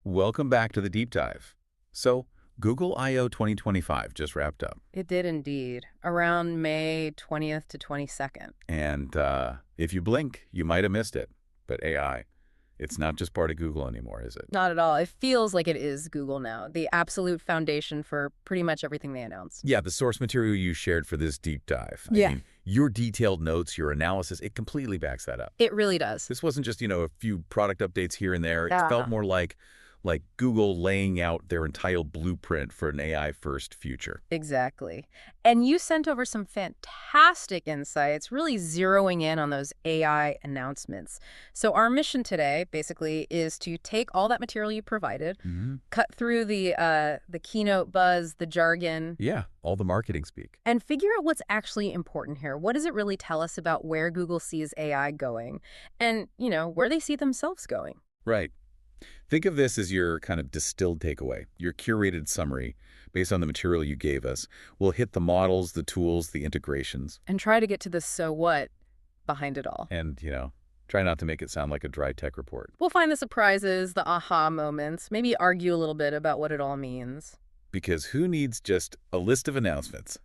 Welcome back to the deep dive. So, Google I/O 2025 just wrapped up. It did indeed, around May 20th to 22nd. And if you blink, you might have missed it. But AI, it's not just part of Google anymore, is it? Not at all. It feels like it is Google now, the absolute foundation for pretty much everything they announce. Yeah, the source material you shared for this deep dive. I mean, your detailed notes, your analysis, it completely backs that up. It really does. This wasn't just, a few product updates here and there. It Yeah. felt more like Google laying out their entire blueprint for an AI-first future. Exactly. And you sent over some fantastic insights, really zeroing in on those AI announcements. So our mission today, basically, is to take all that material you provided, cut through the keynote buzz, the jargon. Yeah, all the marketing speak. And figure out what's actually important here. What does it really tell us about where Google sees AI going? And, where they see themselves going. Right. Think of this as your kind of distilled takeaway, your curated summary based on the material you gave us. We'll hit the models, the tools, the integrations. And try to get to the so what behind it all. And, try not to make it sound like a dry tech report. We'll find the surprises, the aha moments, maybe argue a little bit about what it all means. Because who needs just a list of announcements?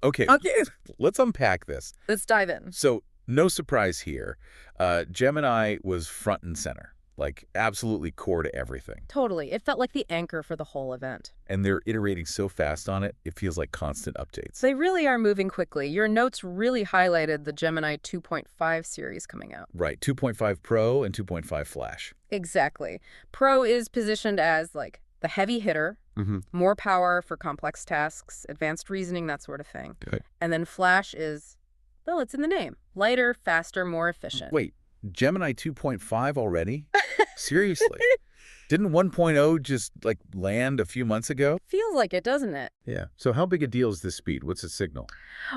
Okay, Okay. let's unpack this. Let's dive in. So, no surprise here. Gemini was front and center. Absolutely core to everything. Totally. It felt like the anchor for the whole event. And they're iterating so fast on it, it feels like constant updates. They really are moving quickly. Your notes really highlighted the Gemini 2.5 series coming out. Right, 2.5 Pro and 2.5 Flash. Exactly. Pro is positioned as the heavy hitter, more power for complex tasks, advanced reasoning, that sort of thing. Good. And then Flash is, well, it's in the name. Lighter, faster, more efficient. Wait, Gemini 2.5 already? Seriously? Didn't 1.0 just, land a few months ago? Feels like it, doesn't it? Yeah. So how big a deal is this speed? What's the signal?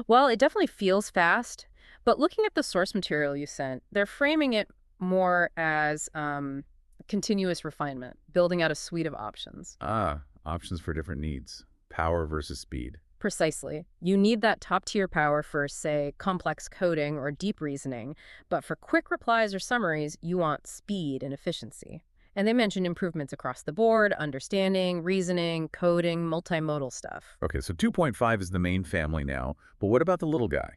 Well, it definitely feels fast, but looking at the source material you sent, they're framing it more as continuous refinement, building out a suite of options. Options for different needs. Power versus speed. Precisely. You need that top-tier power for, say, complex coding or deep reasoning, but for quick replies or summaries, you want speed and efficiency. And they mentioned improvements across the board, understanding, reasoning, coding, multimodal stuff. Okay, so 2.5 is the main family now, but what about the little guy?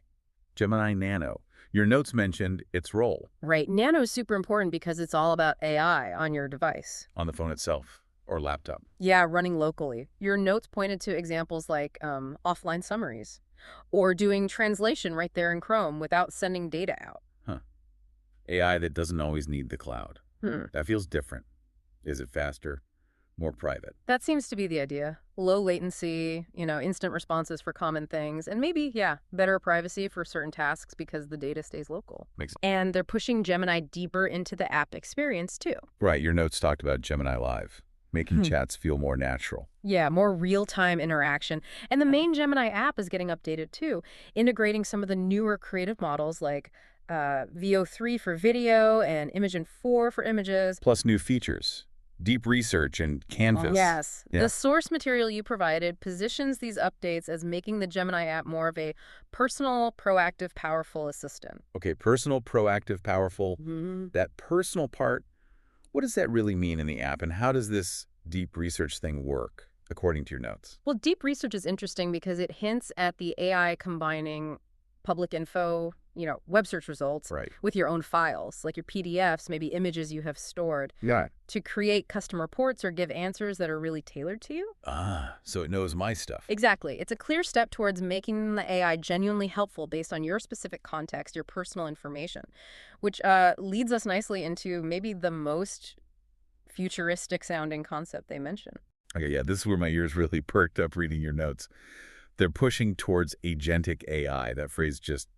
Gemini Nano. Your notes mentioned its role. Right. Nano is super important because it's all about AI on your device. On the phone itself. Or laptop. Yeah, running locally. Your notes pointed to examples like offline summaries or doing translation right there in Chrome without sending data out. AI that doesn't always need the cloud. That feels different. Is it faster? More private? That seems to be the idea. Low latency, instant responses for common things, and maybe, better privacy for certain tasks because the data stays local. Makes sense. And they're pushing Gemini deeper into the app experience, too. Right, your notes talked about Gemini Live. Making chats feel more natural. Yeah, more real-time interaction. And the main Gemini app is getting updated, too, integrating some of the newer creative models like VO3 for video and Imagen 4 for images. Plus new features, deep research, and Canvas. Yes. Yeah. The source material you provided positions these updates as making the Gemini app more of a personal, proactive, powerful assistant. Okay, personal, proactive, powerful. Mm-hmm. That personal part, what does that really mean in the app, and how does this deep research thing work, according to your notes? Well, deep research is interesting because it hints at the AI combining public info, web search results with your own files, like your PDFs, maybe images you have stored, to create custom reports or give answers that are really tailored to you. So it knows my stuff. Exactly. It's a clear step towards making the AI genuinely helpful based on your specific context, your personal information, which leads us nicely into maybe the most futuristic-sounding concept they mention. Okay, yeah, this is where my ears really perked up reading your notes. They're pushing towards agentic AI. That phrase just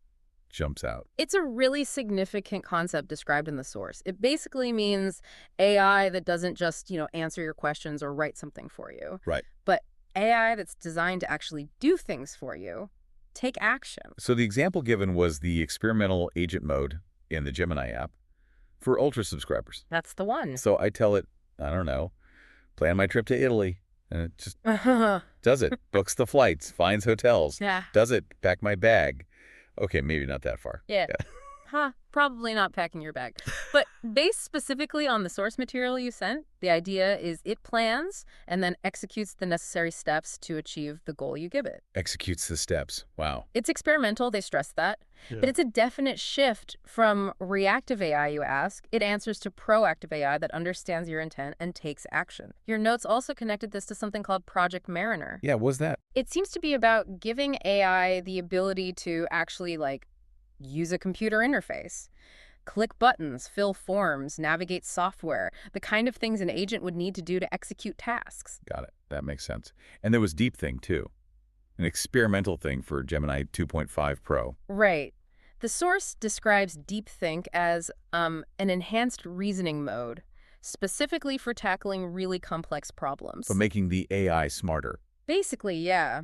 jumps out. It's a really significant concept described in the source. It basically means AI that doesn't just, answer your questions or write something for you. Right. But AI that's designed to actually do things for you, take action. So the example given was the experimental agent mode in the Gemini app for Ultra subscribers. That's the one. So I tell it, I don't know, plan my trip to Italy. And it just does it. Books the flights, finds hotels. Yeah. Does it. Pack my bag. Okay, maybe not that far. Yeah. Probably not packing your bag. But Based specifically on the source material you sent, the idea is it plans and then executes the necessary steps to achieve the goal you give it. Executes the steps. Wow. It's experimental, they stress that, but Yeah. it's a definite shift from reactive AI, you ask. It answers to proactive AI that understands your intent and takes action. Your notes also connected this to something called Project Mariner. Yeah, what's that? It seems to be about giving AI the ability to actually, use a computer interface. Click buttons, fill forms, navigate software, the kind of things an agent would need to do to execute tasks. Got it. That makes sense. And there was Deep Think, too. An experimental thing for Gemini 2.5 Pro. Right. The source describes DeepThink as an enhanced reasoning mode, specifically for tackling really complex For problems. making the AI smarter. Basically, yeah.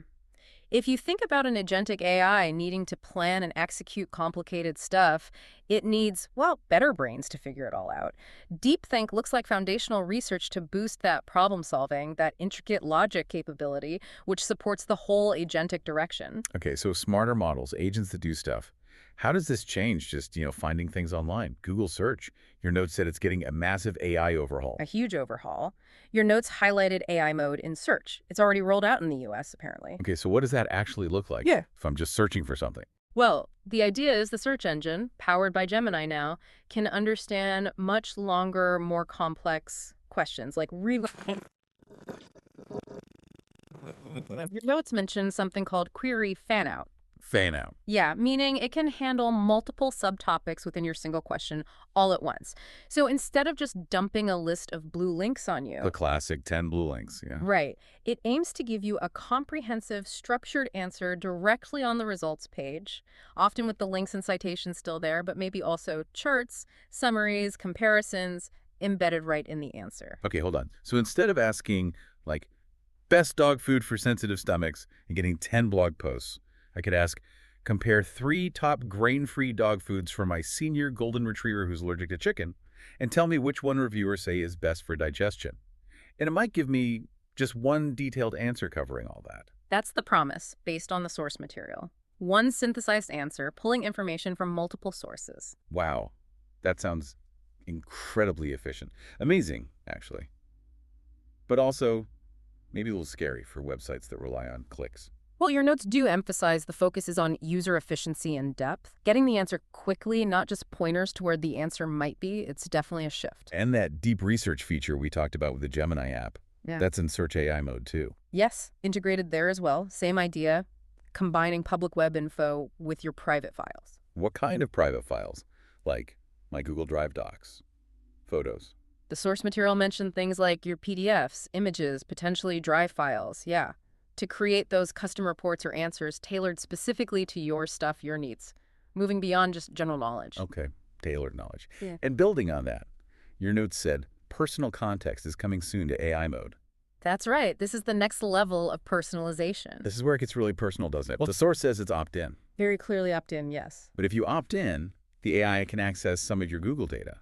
If you think about an agentic AI needing to plan and execute complicated stuff, it needs, well, better brains to figure it all out. DeepThink looks like foundational research to boost that problem solving, that intricate logic capability, which supports the whole agentic direction. Okay, so smarter models, agents that do stuff. How does this change just, finding things online? Google search. Your notes said it's getting a massive AI overhaul. A huge overhaul. Your notes highlighted AI mode in search. It's already rolled out in the US, apparently. Okay, so what does that actually look like? Yeah. If I'm just searching for something. Well, the idea is the search engine, powered by Gemini now, can understand much longer, more complex questions, like really. Your notes mentioned something called query fan out. Fan out. Yeah, meaning it can handle multiple subtopics within your single question all at once. So instead of just dumping a list of blue links on you, The classic 10 blue links, yeah. right, it aims to give you a comprehensive, structured answer directly on the results page, often with the links and citations still there, but maybe also charts, summaries, comparisons embedded right in the answer. Okay, hold on. So instead of asking, like, best dog food for sensitive stomachs and getting 10 blog posts, I could ask, compare 3 top grain-free dog foods for my senior golden retriever who's allergic to chicken, and tell me which one reviewers say is best for digestion. And it might give me just one detailed answer covering all that. That's the promise, based on the source material. One synthesized answer, pulling information from multiple sources. Wow, that sounds incredibly efficient. Amazing, actually. But also, maybe a little scary for websites that rely on clicks. Well, your notes do emphasize the focus is on user efficiency and depth. Getting the answer quickly, not just pointers to where the answer might be, it's definitely a shift. And that deep research feature we talked about with the Gemini app, Yeah. that's in Search AI mode too. Yes, integrated there as well. Same idea, combining public web info with your private files. What kind of private files? Like my Google Drive docs, photos. The source material mentioned things like your PDFs, images, potentially Drive files, yeah, to create those custom reports or answers tailored specifically to your stuff, your needs, moving beyond just general knowledge. Okay, tailored knowledge. Yeah. And building on that, your notes said personal context is coming soon to AI mode. That's right. This is the next level of personalization. This is where it gets really personal, doesn't it? Well, the source says it's opt-in. Very clearly opt-in, yes. But if you opt in, the AI can access some of your Google data,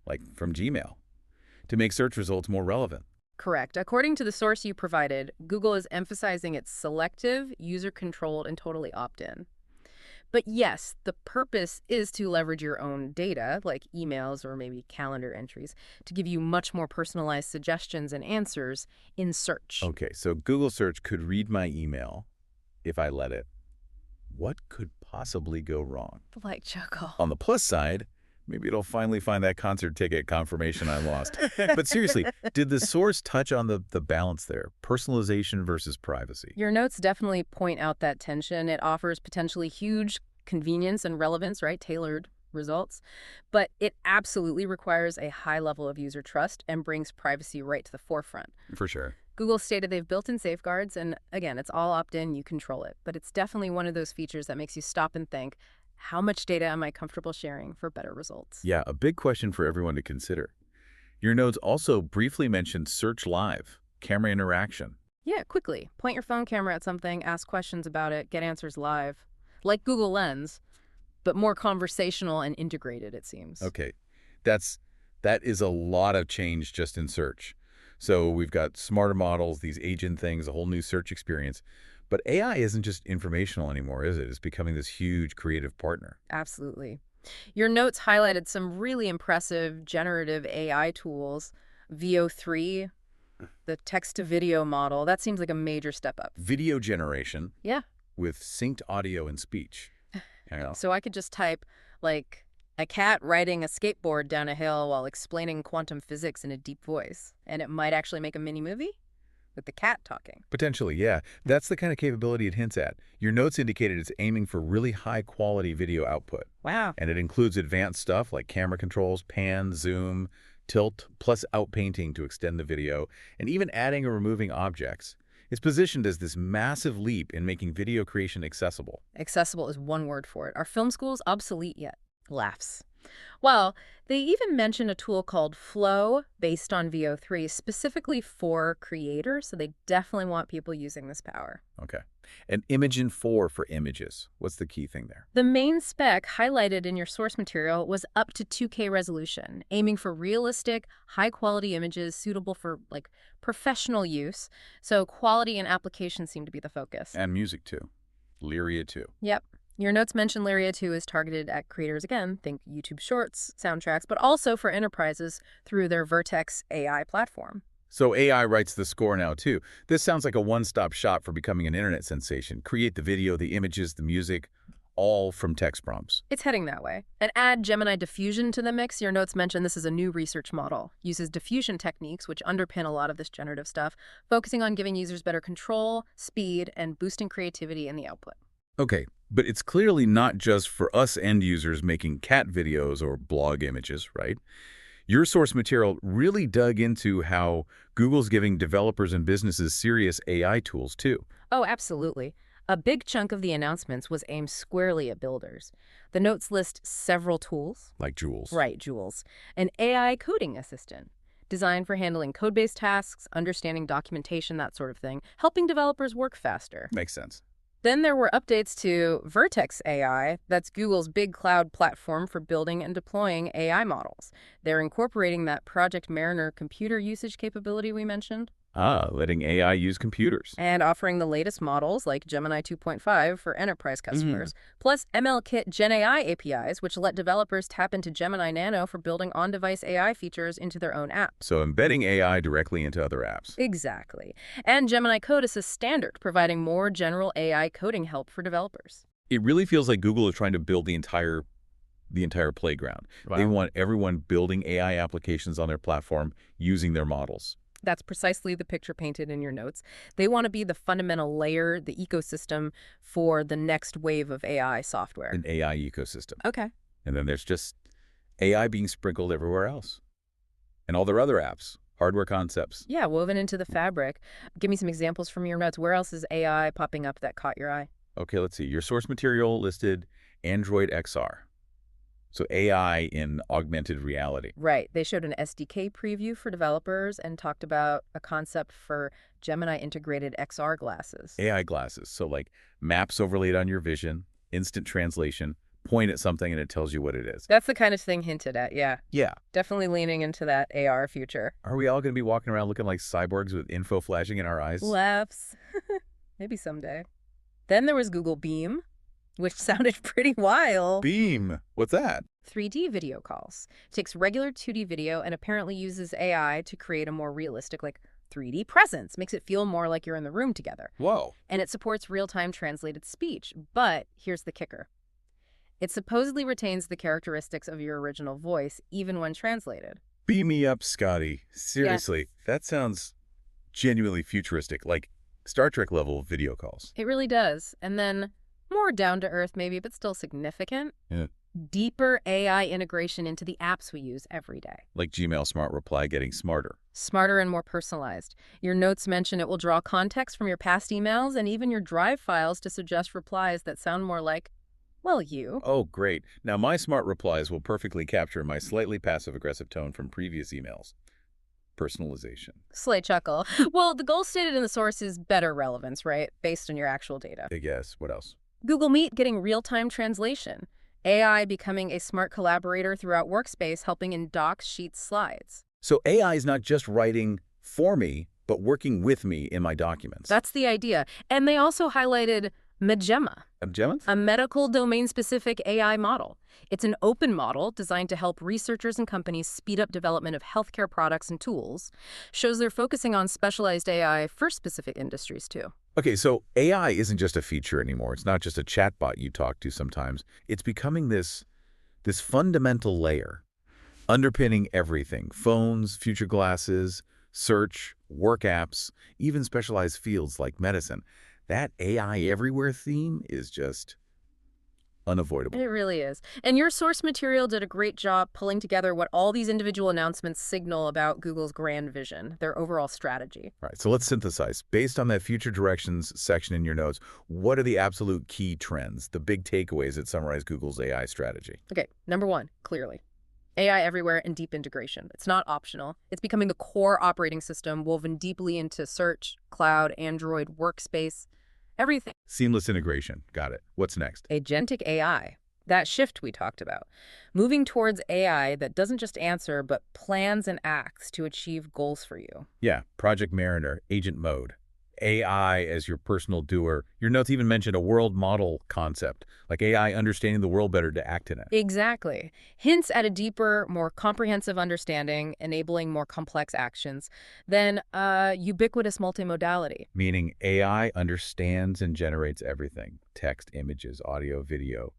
like from Gmail, to make search results more relevant. Correct. According to the source you provided, Google is emphasizing it's selective, user-controlled, and totally opt-in. But yes, the purpose is to leverage your own data, like emails or maybe calendar entries, to give you much more personalized suggestions and answers in search. Okay, so Google search could read my email if I let it. What could possibly go wrong? Like chuckle. On the plus side, maybe it'll finally find that concert ticket confirmation I lost. But seriously, did the source touch on the balance there? Personalization versus privacy? Your notes definitely point out that tension. It offers potentially huge convenience and relevance, right? Tailored results. But it absolutely requires a high level of user trust and brings privacy right to the forefront. For sure. Google stated they've built in safeguards, and again, it's all opt-in, you control it. But it's definitely one of those features that makes you stop and think, how much data am I comfortable sharing for better results? Yeah, a big question for everyone to consider. Your notes also briefly mentioned Search Live, camera interaction. Yeah, quickly. Point your phone camera at something, ask questions about it, get answers live. Like Google Lens, but more conversational and integrated, it seems. Okay, that is a lot of change just in search. So we've got smarter models, these agent things, a whole new search experience. But AI isn't just informational anymore, is it? It's becoming this huge creative partner. Absolutely. Your notes highlighted some really impressive generative AI tools. VO3, the text-to-video model, that seems like a major step up. Video generation Yeah. with synced audio and speech. You know, So I could just type, like, a cat riding a skateboard down a hill while explaining quantum physics in a deep voice, and it might actually make a mini-movie with the cat talking. potentially, yeah. That's the kind of capability it hints at. Your notes indicated it's aiming for really high-quality video output. Wow. And it includes advanced stuff like camera controls, pan, zoom, tilt, plus outpainting to extend the video, and even adding or removing objects. It's positioned as this massive leap in making video creation accessible. Accessible is one word for it. Are film schools obsolete yet? Laughs. Well, they even mention a tool called Flow based on VO3 specifically for creators, so they definitely want people using this power. Okay. And Imagen 4 for images. What's the key thing there? The main spec highlighted in your source material was up to 2K resolution, aiming for realistic, high-quality images suitable for, like, professional use. So quality and application seem to be the focus. And music, too. Lyria, too. Yep. Your notes mention Lyria 2 is targeted at creators, again, think YouTube Shorts, soundtracks, but also for enterprises through their Vertex AI platform. So AI writes the score now, too. This sounds like a one-stop shop for becoming an internet sensation. Create the video, the images, the music, all from text prompts. It's heading that way. And add Gemini diffusion to the mix. Your notes mention this is a new research model. Uses diffusion techniques, which underpin a lot of this generative stuff, focusing on giving users better control, speed, and boosting creativity in the output. Okay, but it's clearly not just for us end users making cat videos or blog images, right? Your source material really dug into how Google's giving developers and businesses serious AI tools, too. Oh, absolutely. A big chunk of the announcements was aimed squarely at builders. The notes list several tools. Like Jules. Right, Jules. An AI coding assistant, designed for handling code-based tasks, understanding documentation, that sort of thing, helping developers work faster. Makes sense. Then there were updates to Vertex AI, that's Google's big cloud platform for building and deploying AI models. They're incorporating that Project Mariner computer usage capability we mentioned. Letting AI use computers. And offering the latest models like Gemini 2.5 for enterprise customers, plus MLKit Gen AI APIs, which let developers tap into Gemini Nano for building on-device AI features into their own apps. So embedding AI directly into other apps. Exactly. And Gemini Code is a standard, providing more general AI coding help for developers. It really feels like Google is trying to build the entire playground. Wow. They want everyone building AI applications on their platform using their models. That's precisely the picture painted in your notes. They want to be the fundamental layer, the ecosystem for the next wave of AI software. An AI ecosystem. Okay. And then there's just AI being sprinkled everywhere else. And all their other apps, hardware concepts. Yeah, woven into the fabric. Give me some examples from your notes. Where else is AI popping up that caught your eye? Okay, let's see. Your source material listed Android XR. So AI in augmented reality. Right. They showed an SDK preview for developers and talked about a concept for Gemini integrated XR glasses. AI glasses. So like maps overlaid on your vision, instant translation, point at something and it tells you what it is. That's the kind of thing hinted at, yeah. Yeah. Definitely leaning into that AR future. Are we all going to be walking around looking like cyborgs with info flashing in our eyes? Laughs. Maybe someday. Then there was Google Beam, which sounded pretty wild. Beam. What's that? 3D video calls. Takes regular 2D video and apparently uses AI to create a more realistic, like, 3D presence. Makes it feel more like you're in the room together. Whoa. And it supports real-time translated speech. But here's the kicker. It supposedly retains the characteristics of your original voice, even when translated. Beam me up, Scotty. Seriously, that sounds genuinely futuristic, like Star Trek level video calls. It really does. And then more down-to-earth maybe, but still significant. Yeah. Deeper AI integration into the apps we use every day. Like Gmail Smart Reply getting smarter. Smarter and more personalized. Your notes mention it will draw context from your past emails and even your Drive files to suggest replies that sound more like, well, you. Oh, great. Now my Smart Replies will perfectly capture my slightly passive-aggressive tone from previous emails. Personalization. Slight chuckle. Well, the goal stated in the source is better relevance, right? Based on your actual data. I guess. What else? Google Meet getting real-time translation. AI becoming a smart collaborator throughout Workspace, helping in docs, sheets, slides. So AI is not just writing for me, but working with me in my documents. That's the idea. And they also highlighted Magema, Gemini? a medical domain-specific AI model. It's an open model designed to help researchers and companies speed up development of healthcare products and tools. Shows they're focusing on specialized AI for specific industries, too. Okay, so AI isn't just a feature anymore. It's not just a chatbot you talk to sometimes. It's becoming this fundamental layer underpinning everything. Phones, future glasses, search, work apps, even specialized fields like medicine. That AI everywhere theme is just It unavoidable. really is. And your source material did a great job pulling together what all these individual announcements signal about Google's grand vision, their overall strategy. All right, so let's synthesize. Based on that future directions section in your notes, what are the absolute key trends, the big takeaways that summarize Google's AI strategy? Okay, number one, clearly. AI everywhere and deep integration. It's not optional. It's becoming the core operating system woven deeply into search, cloud, Android, workspace, everything. Seamless integration. Got it. What's next? Agentic AI. That shift we talked about. Moving towards AI that doesn't just answer, but plans and acts to achieve goals for you. Yeah, Project Mariner, agent mode. AI as your personal doer. Your notes even mentioned a world model concept, like AI understanding the world better to act in it. Exactly. Hints at a deeper, more comprehensive understanding, enabling more complex actions, than ubiquitous multimodality. Meaning AI understands and generates everything. Text, images, audio, video,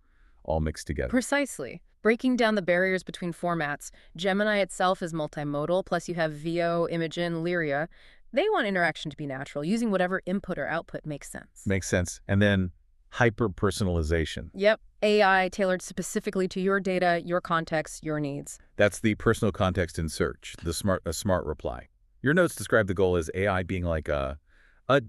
all mixed together. Precisely. Breaking down the barriers between formats, Gemini itself is multimodal, plus you have Veo, Imagen, Lyria. They want interaction to be natural, using whatever input or output makes sense. Makes sense. And then hyper-personalization. Yep, AI tailored specifically to your data, your context, your needs. That's the personal context in search, a smart reply. Your notes describe the goal as AI being like a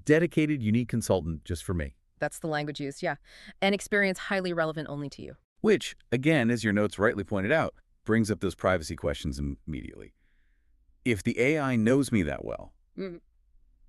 dedicated, unique consultant just for me. That's the language used, yeah. An experience highly relevant only to you. Which, again, as your notes rightly pointed out, brings up those privacy questions immediately. If the AI knows me that well, Mm.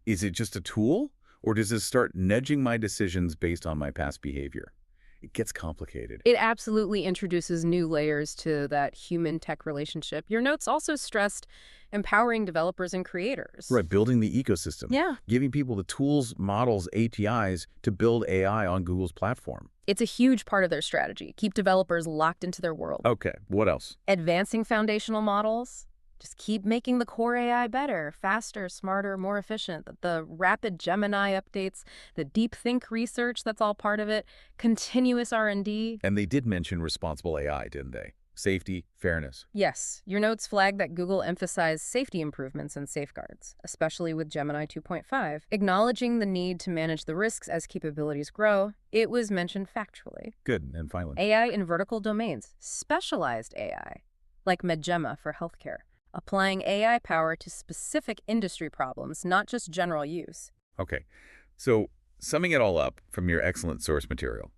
is it just a tool? Or does it start nudging my decisions based on my past behavior? It gets complicated. It absolutely introduces new layers to that human-tech relationship. Your notes also stressed empowering developers and creators. Right, building the ecosystem. Yeah. Giving people the tools, models, APIs to build AI on Google's platform. It's a huge part of their strategy. Keep developers locked into their world. Okay, what else? Advancing foundational models. Just keep making the core AI better, faster, smarter, more efficient. The rapid Gemini updates, the deep think research that's all part of it, continuous R&D. And they did mention responsible AI, didn't they? Safety, fairness. Yes, your notes flag that Google emphasized safety improvements and safeguards, especially with Gemini 2.5. Acknowledging the need to manage the risks as capabilities grow, it was mentioned factually. Good, and finally. AI in vertical domains, specialized AI, like Magema for healthcare. Applying AI power to specific industry problems, not just general use. Okay, so summing it all up from your excellent source material,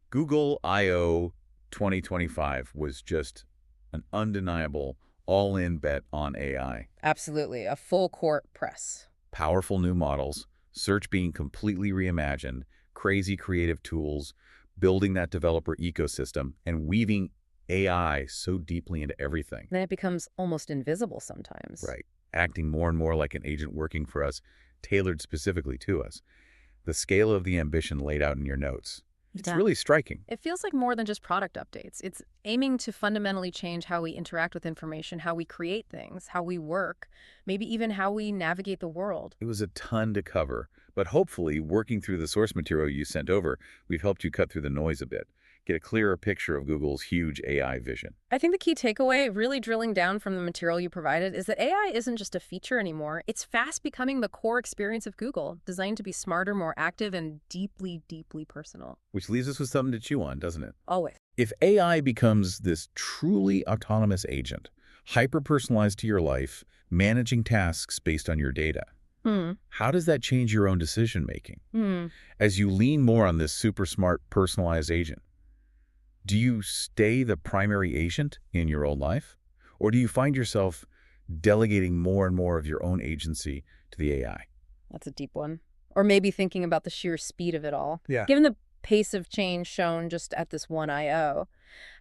Google I/O 2025 was just an undeniable all-in bet on AI. Absolutely, a full court press. Powerful new models, search being completely reimagined, crazy creative tools, building that developer ecosystem, and weaving AI so deeply into everything. Then it becomes almost invisible sometimes. Right. Acting more and more like an agent working for us, tailored specifically to us. The scale of the ambition laid out in your notes. It's Yeah. really striking. It feels like more than just product updates. It's aiming to fundamentally change how we interact with information, how we create things, how we work, maybe even how we navigate the world. It was a ton to cover, but hopefully, working through the source material you sent over, we've helped you cut through the noise a bit, get a clearer picture of Google's huge AI vision. I think the key takeaway, really drilling down from the material you provided, is that AI isn't just a feature anymore. It's fast becoming the core experience of Google, designed to be smarter, more active, and deeply, deeply personal. Which leaves us with something to chew on, doesn't it? Always. If AI becomes this truly autonomous agent, hyper-personalized to your life, managing tasks based on your data, how does that change your own decision-making? As you lean more on this super smart personalized agent, do you stay the primary agent in your own life? Or do you find yourself delegating more and more of your own agency to the AI? That's a deep one. Or maybe thinking about the sheer speed of it all. Yeah. Given the pace of change shown just at this one I/O,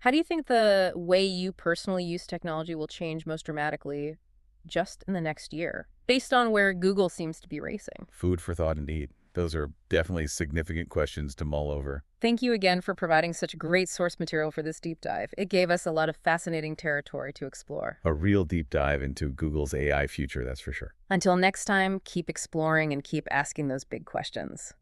how do you think the way you personally use technology will change most dramatically just in the next year, based on where Google seems to be racing? Food for thought indeed. Those are definitely significant questions to mull over. Thank you again for providing such great source material for this deep dive. It gave us a lot of fascinating territory to explore. A real deep dive into Google's AI future, that's for sure. Until next time, keep exploring and keep asking those big questions.